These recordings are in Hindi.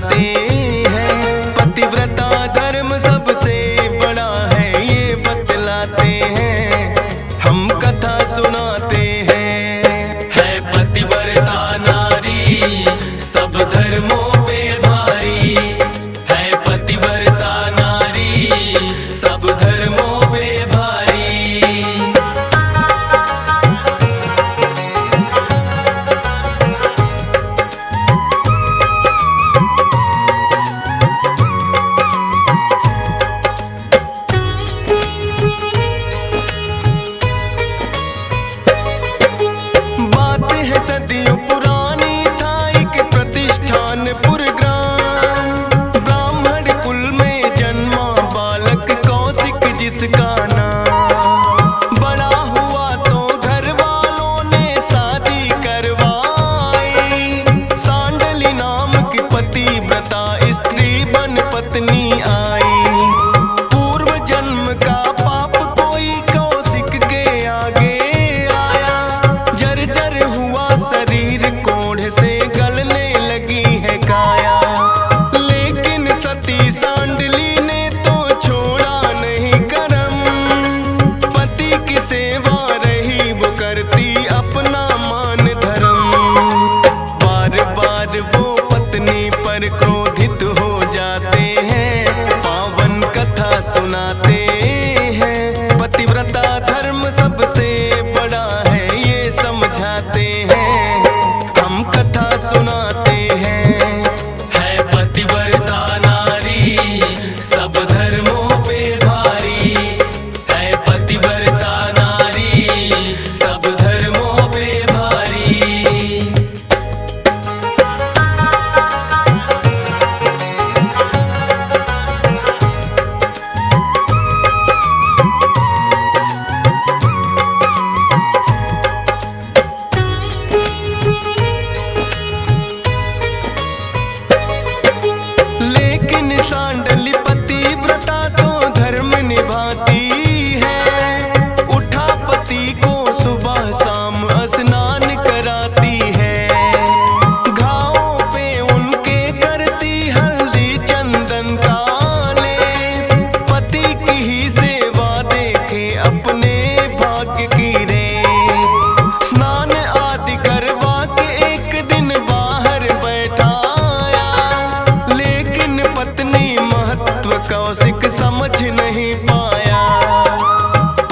सुनाते हैं। पतिव्रता धर्म सबसे बड़ा है ये बतलाते हैं, हम कथा सुनाते हैं। है पतिव्रता नारी सब धर्मों पे भारी, है पतिव्रता नारी सब धर्मों पे भारी। सदियों पुरानी था एक प्रतिष्ठान पुरग्राम, ब्राह्मण कुल में जन्मा बालक कौशिक जिसका नाम। बड़ा हुआ तो घर वालों ने शादी करवाई, सांडली नाम की पतिव्रता स्त्री बन पत्नी आई। पूर्व जन्म का पाप कोई कौशिक के आगे आया, जर्जर हुआ शरीर कोढ़ से गलने लगी है काया। लेकिन सती सांडली ने तो छोड़ा नहीं करम, पति की सेवा रही वो करती अपना मान धर्म। बार बार वो पत्नी पर क्रोधित हो जाते हैं, पावन कथा सुनाते हैं। पतिव्रता धर्म सबसे बड़ा है ये समझाते हैं, हम कथा सुनाते हैं। है पतिव्रता नारी सब धर्मों पे भारी, है पतिव्रता नारी सब धर्मों पे भारी। लेकिन सांडली पतिव्रता तो धर्म निभाती है, उठा पति को सुबह शाम स्नान कराती है। घावों पे उनके करती हल्दी चंदन काले, पति की ही सेवा देखे अपने भाग्य की रे। स्नान आदि करवा के एक दिन बाहर बैठाया, लेकिन पत्नी महत्व कौशिक समझ नहीं पाया।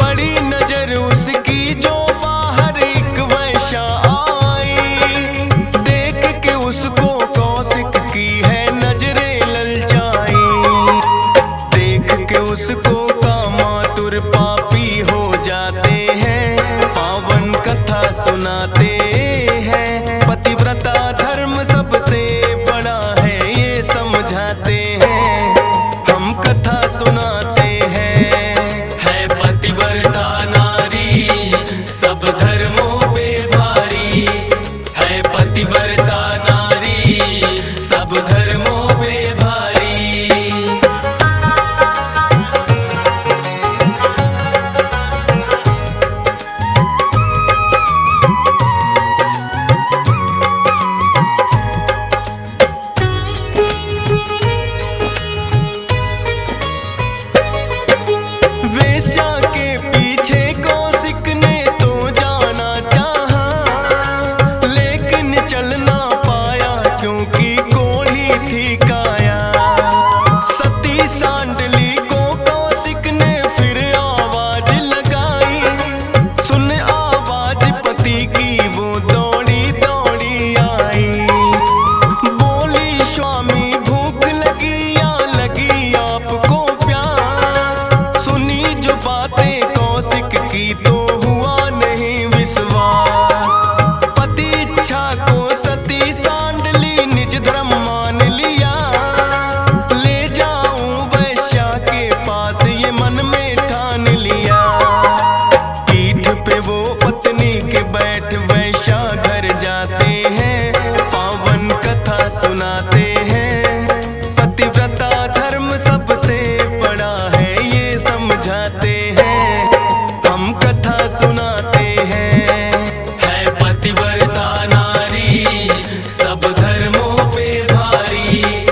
पड़ी नजर उसकी जो बाहर एक वैश्या आई, देख के उसको कौशिक की है नजरें ललचाई। देख के उसको कामातुर पापी हो जाते हैं, पावन कथा सुनाते हैं। पतिव्रता धर्म सबसे बड़ा है ये समझाते हैं, हम कथा सुनाते हैं। है पतिव्रता नारी सब धर्मों पे भारी, है पतिव्रता नारी सब धर्मों पे भारी। वेश्या के पीछे कौशिक ने तो जाना चाहा, लेकिन चल ना पाया क्योंकि कोढ़ी थी काया। सती सांडली को कौशिक ने फिर आवाज लगाई, सुन आवाज पति की वो दौड़ी दौड़ी आई। बोली स्वामी भूख लगी या लगी आपको प्यार, सुनी जो बातें कौशिक की तो हुआ नहीं विश्वास। पति इच्छा को सती सांडली निज धर्म मान लिया, ले जाऊं वैश्या के पास ये मन में ठान लिया। पीठ पे वो पत्नी के बैठ वैश्या घर जाते हैं, पावन कथा सुनाते हैं। पतिव्रता धर्म सबसे बड़ा है ये समझाते हैं, हम कथा सुनाते हैं। है पतिव्रता नारी सब धर्मों पे भारी,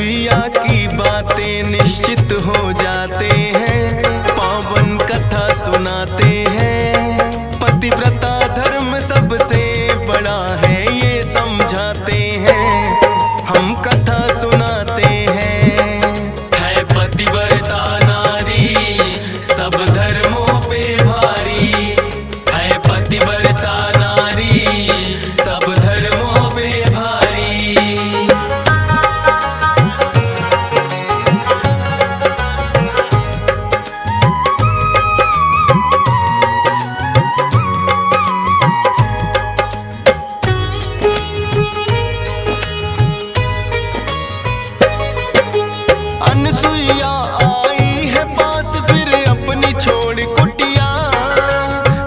अनसुईया की बातें निश्चित हो जाते हैं, पावन कथा सुनाते हैं। पतिव्रता धर्म सबसे बड़ा है ये समझाते हैं, हम कथा सुनाते हैं। है पतिव्रता नारी सब धर्मों पे भारी, है पतिव्रता नारी सब धर्मों पे भारी। अनसुईया आई है पास फिर अपनी छोड़ कुटिया,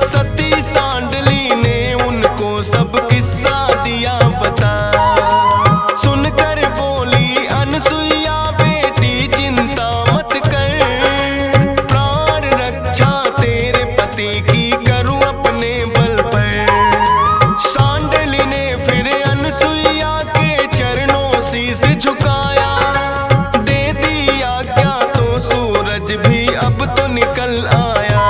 सती सांडली ने उनको सब किस्सा दिया बता। सुनकर बोली अनसुईया बेटी चिंता मत कर, प्राण रक्षा तेरे पति की करूं अपने बल पर। सांडली ने फिर अनसुईया के चरणों शीश झुकाया, अब तो निकल आया।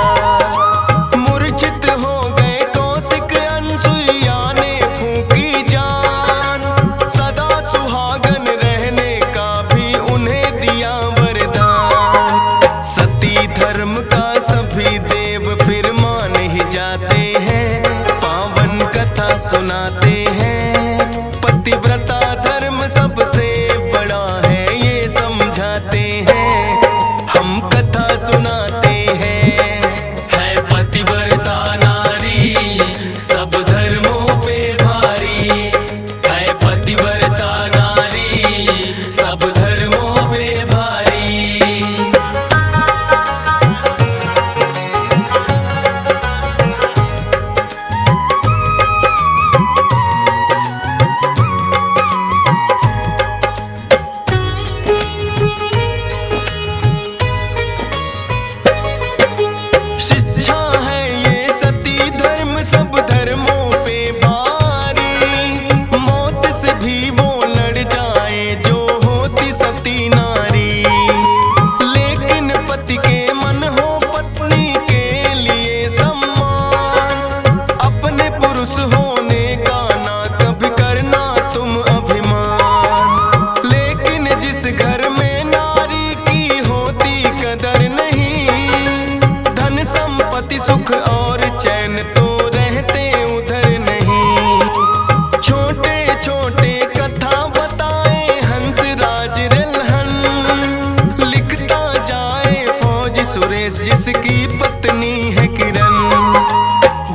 मूर्छित हो गए कौशिक, अनसुईया ने फूंकी जान, सदा सुहागन रहने का भी उन्हें दिया वरदान। सती धर्म का सभी देव फिर मान ही जाते हैं, पावन कथा सुनाते हैं। पतिव्रता धर्म सबसे बड़ा है ये समझाते हैं, हम कथा सुनाते हैं। है पतिव्रता नारी सब धर्मों पे भारी, है पतिव्रता नारी सब धर्मों पे भारी। शिक्षा है ये सती धर्म सब धर्मों पे भारी, मौत से भी वो लड़ जाए जो होती सती नारी। लेकिन पति के मन हो पत्नी के लिए सम्मान, अपने पुरुष होने का ना कभी करना तुम अभिमान। लेकिन जिस घर में नारी की होती कदर नहीं, धन संपत्ति सुख और चैन तो रहते उधर नहीं। छोटे छोटे कथा बताए हंसराज रिल्हन, लिखता जाए फौज सुरेश जिसकी पत्नी है किरण।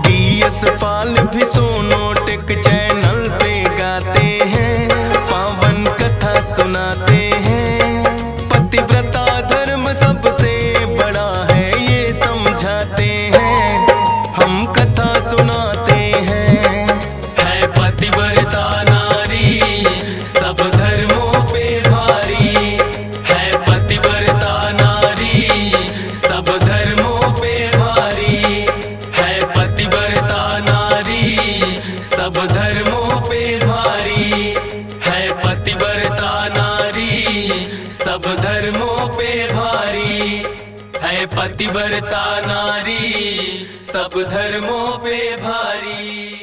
DS पाल भी सोनोटेक चैनल पे गाते हैं, पावन कथा सुनाते हैं। पतिव्रता धर्म सबसे बड़ा है ये समझाते हैं, हम कथा सुनाते हैं। है पतिव्रता नारी सब धर्मों पे भारी, है पतिव्रता नारी सब धर्मों पे भारी, है पतिव्रता नारी सब धर्मों पे भारी, है पतिव्रता नारी सब धर्मों पे भारी, है पतिव्रता नारी सब धर्मों पे भारी।